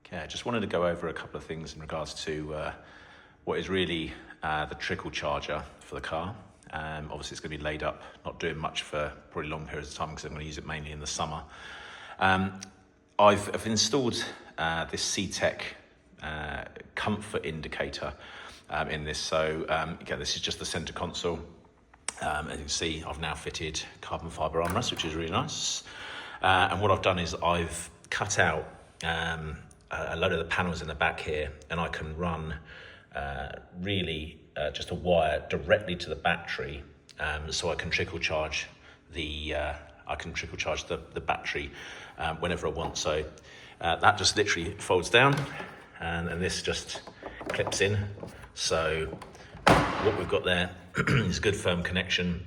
Okay, I just wanted to go over a couple of things in regards to what is really the trickle charger for the car. Obviously it's going to be laid up, not doing much for probably long periods of time because I'm going to use it mainly in the summer. I've installed this CTEK comfort indicator in this. So again, this is just the center console. As you can see, I've now fitted carbon fiber armrest, which is really nice. And what I've done is I've cut out a load of the panels in the back here, and I can run just a wire directly to the battery, so I can trickle charge the battery whenever I want. So that just literally folds down, and this just clips in. So what we've got there is a good firm connection.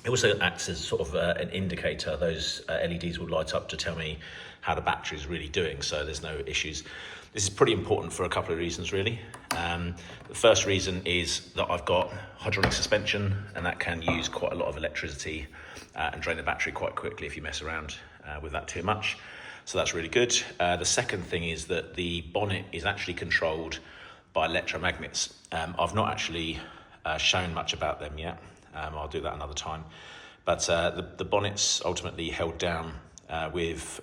It also acts as sort of an indicator. Those LEDs will light up to tell me how the battery is really doing, so there's no issues. This is pretty important for a couple of reasons, really. The first reason is that I've got hydraulic suspension, and that can use quite a lot of electricity and drain the battery quite quickly if you mess around with that too much. So that's really good. The second thing is that the bonnet is actually controlled by electromagnets. I've not actually shown much about them yet. I'll do that another time. But the bonnet's ultimately held down with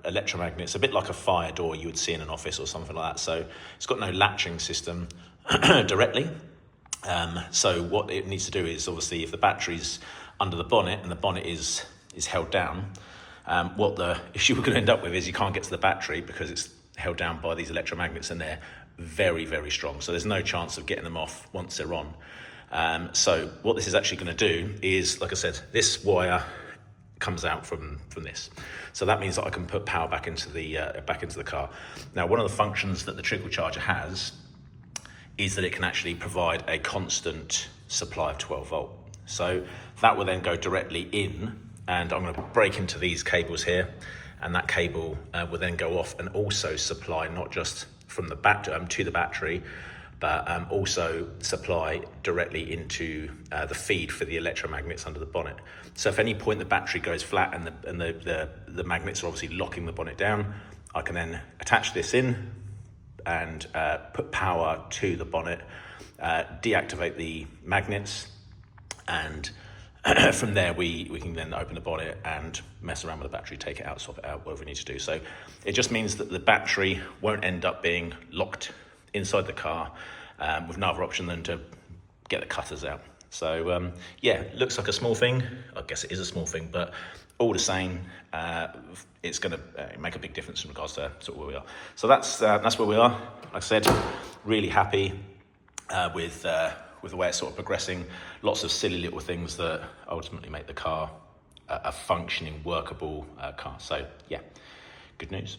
electromagnets, a bit like a fire door you would see in an office or something like that. So it's got no latching system directly. So what it needs to do is, obviously, if the battery's under the bonnet and the bonnet is held down, what the issue we're going to end up with is you can't get to the battery because it's held down by these electromagnets, and they're very, very strong. So there's no chance of getting them off once they're on. So what this is actually going to do is, like I said, this wire comes out from this. So that means that I can put power back into the car. Now, one of the functions that the trickle charger has is that it can actually provide a constant supply of 12 volt. So that will then go directly in, and I'm going to break into these cables here, and that cable will then go off and also supply not just from the to the battery, but also supply directly into the feed for the electromagnets under the bonnet. So if at any point the battery goes flat and the magnets are obviously locking the bonnet down, I can then attach this in and put power to the bonnet, deactivate the magnets, and from there we can then open the bonnet and mess around with the battery, take it out, swap it out, whatever we need to do. So it just means that the battery won't end up being locked inside the car with no other option than to get the cutters out. So yeah, looks like a small thing. I guess it is a small thing, but all the same, it's going to make a big difference in regards to sort of where we are. So that's where we are. Like I said, really happy with the way it's sort of progressing. Lots of silly little things that ultimately make the car a functioning, workable car. So yeah, good news.